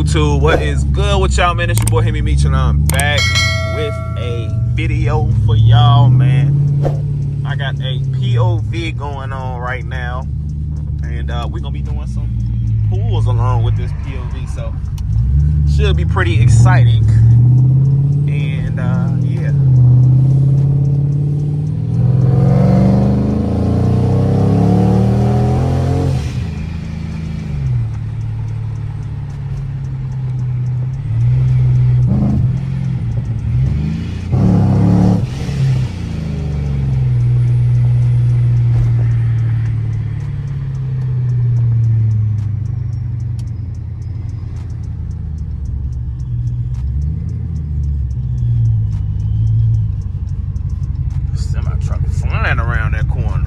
YouTube, what is good with y'all, man? It's your boy Hemi Meech, and I'm back with a video for y'all, man. I got a POV going on right now, and we're gonna be doing some pulls along with this POV, so should be pretty exciting. And yeah. Semi-truck flying around that corner.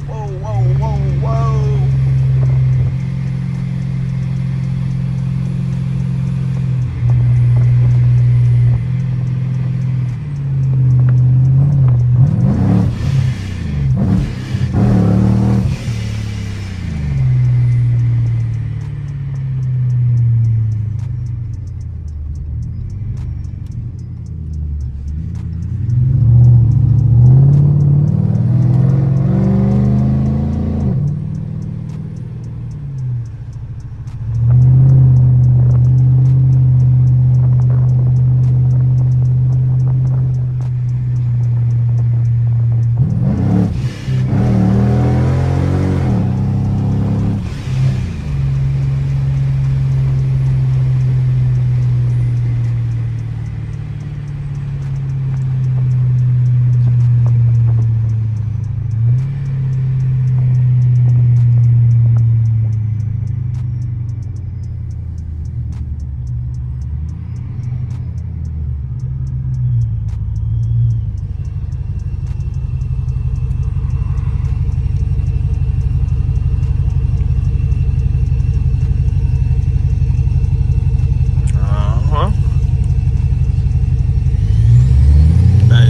Whoa, whoa, whoa, whoa.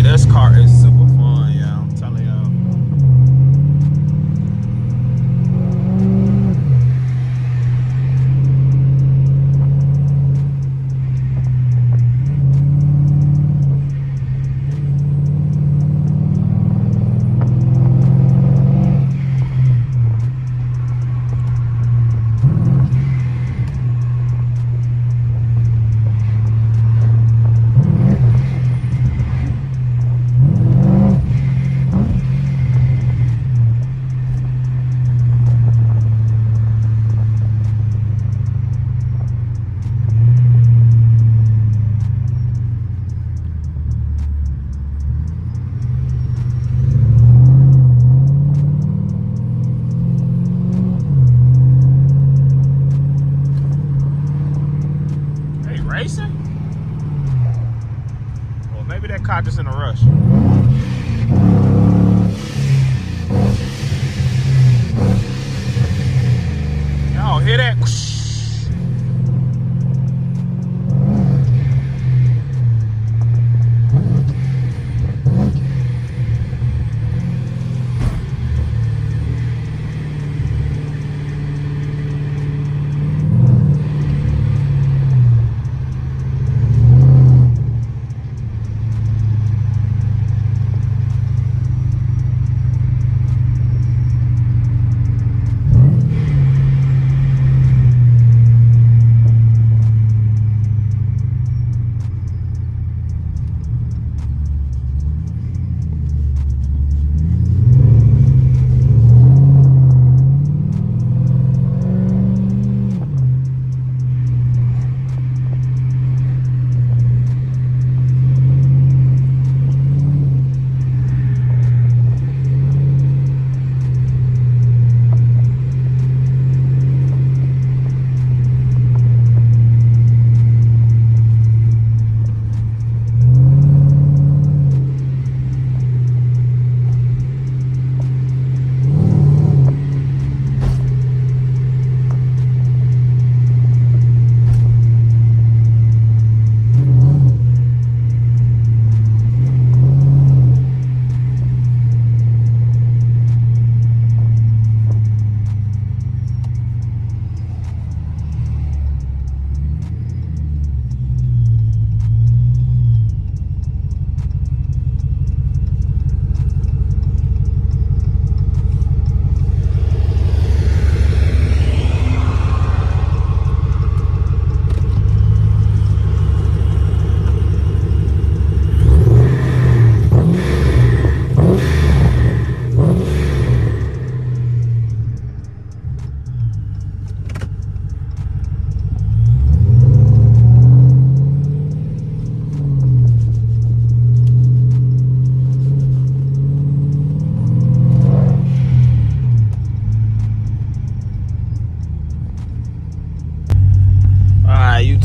This car is super fun, yeah, I'm telling y'all. Racing? Well, maybe that car just in a rush. Y'all hear that?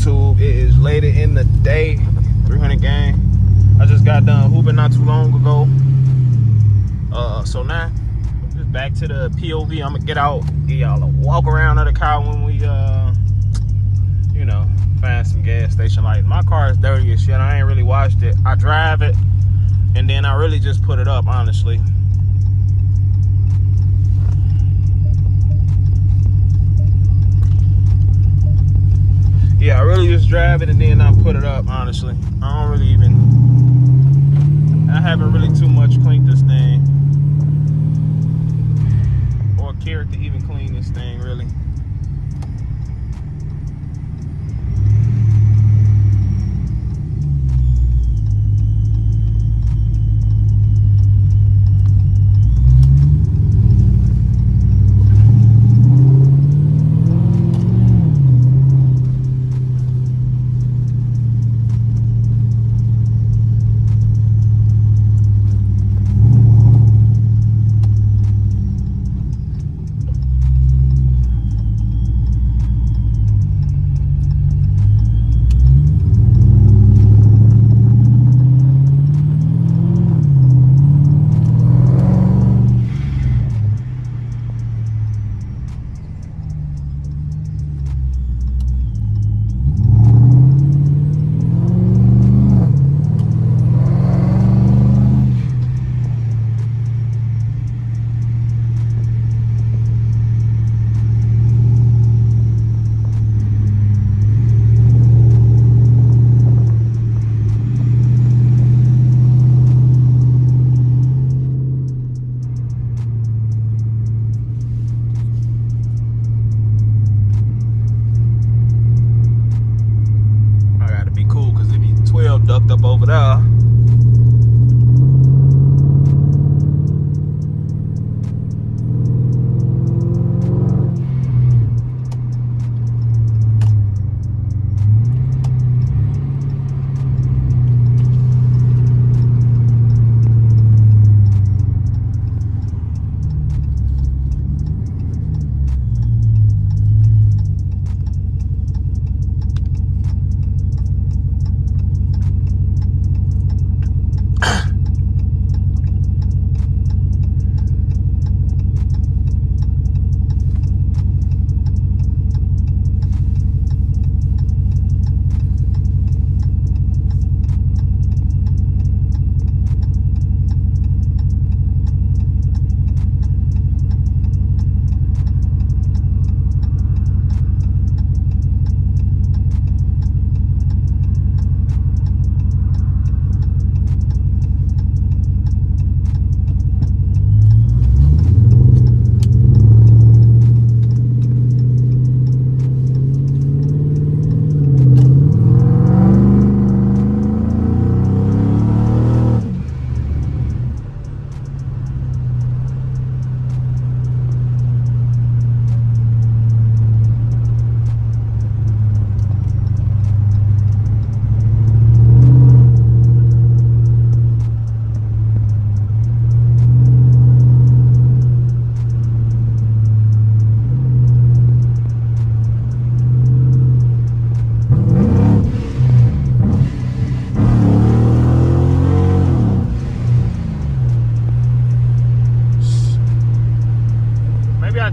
YouTube. It is later in the day. 300 gang. I just got done hooping not too long ago. So now just back to the POV. I'm gonna get out, give y'all a walk around of the car when we you know, find some gas station lights. My car is dirty as shit. I ain't really washed it. I drive it and then I really just put it up, honestly. Yeah, I really just drive it and then I put it up, honestly. I haven't really too much cleaned this thing or cared to even clean this thing, really. Ducked up over there.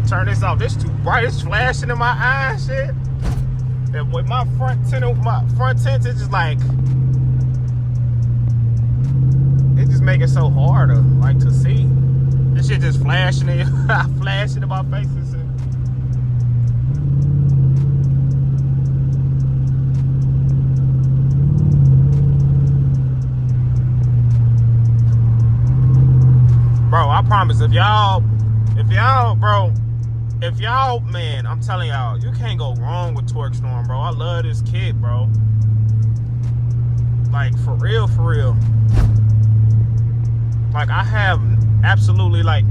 Turn this off. This too bright. It's flashing in my eyes, shit. And with my front tent, it's just like it just make it so hard to like to see. This shit just flashing in, flashing in my face and shit. Bro, I promise if y'all, man, I'm telling y'all, you can't go wrong with Torque Storm, bro. I love this kit, bro. Like, for real, for real. Like, I have absolutely, like,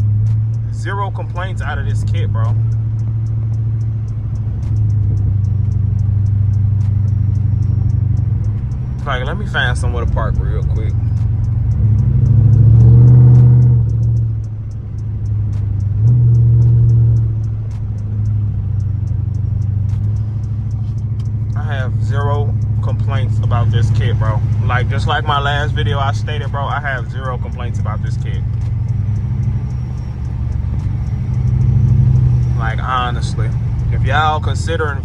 zero complaints out of this kit, bro. Like, let me find somewhere to park real quick. zero complaints about this kit, bro. Like, just like my last video I stated, bro, I have zero complaints about this kit. Like, honestly, if y'all considering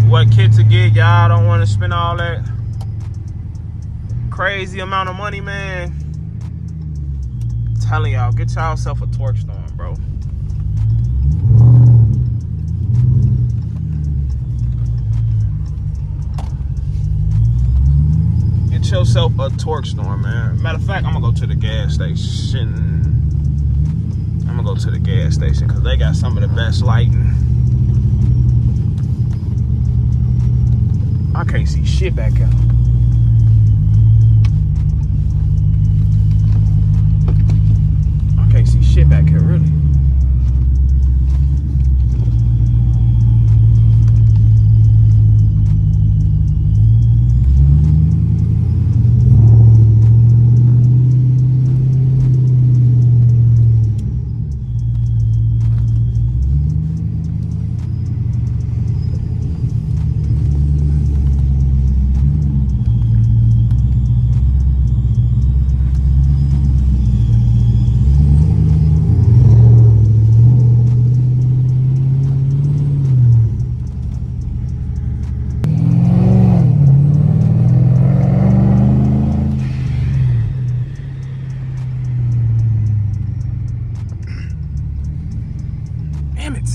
what kit to get, y'all don't want to spend all that crazy amount of money, man. I'm telling y'all, get y'allself a torque storm, bro. Get yourself a torque storm, man. Matter of fact, I'm gonna go to the gas station. I'm gonna go to the gas station because they got some of the best lighting. I can't see shit back here. I can't see shit back here, really. Damn it.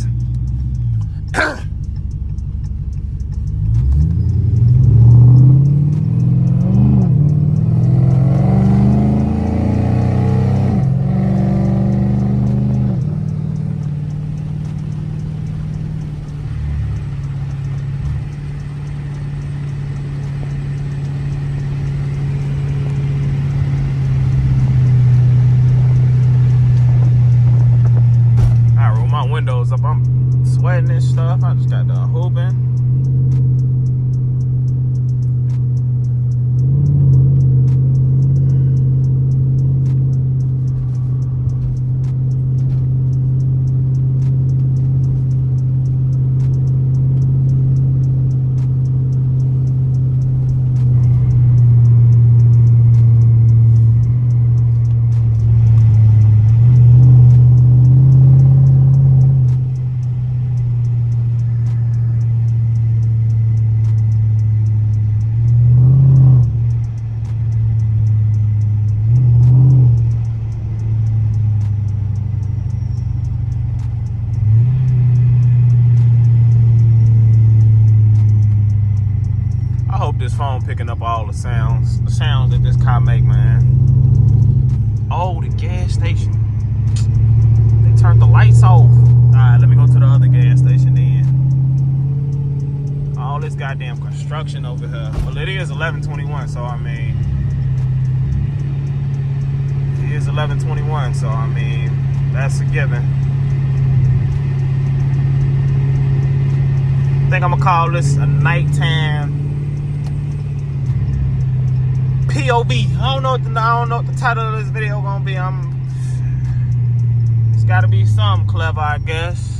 Windows up. I'm sweating and stuff. I just got done hooping. This phone picking up all the sounds that this car make, man. Oh, the gas station. They turned the lights off. All right, let me go to the other gas station then. All this goddamn construction over here. Well, it is 11:21, so I mean, it is 11:21, so I mean, that's a given. I think I'm gonna call this a nighttime POV. I don't know what the title of this video gonna be. It's gotta be something clever, I guess.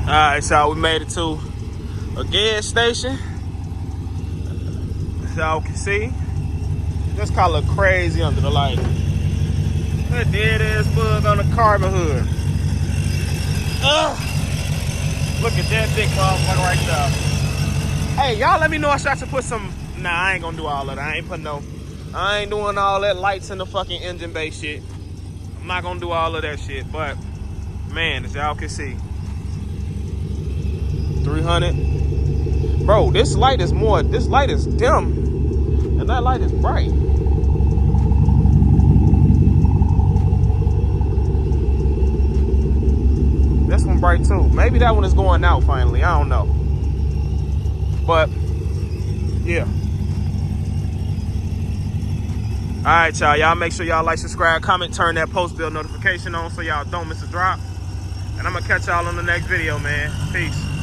Alright, so we made it to a gas station. As y'all can see, this car look crazy under the light. That dead ass bug on the carbon hood. Ugh. Look at that big motherfucker right there. Hey, y'all let me know if I should put some. Nah, I ain't gonna do all of that. I ain't doing all that lights in the fucking engine bay shit. I'm not gonna do all of that shit, but man, as y'all can see, 300. Bro, this light is dim, and that light is bright. This one bright too. Maybe that one is going out finally. I don't know. But yeah. Alright, y'all. Y'all make sure y'all like, subscribe, comment, turn that post bell notification on so y'all don't miss a drop. And I'm gonna catch y'all on the next video, man. Peace.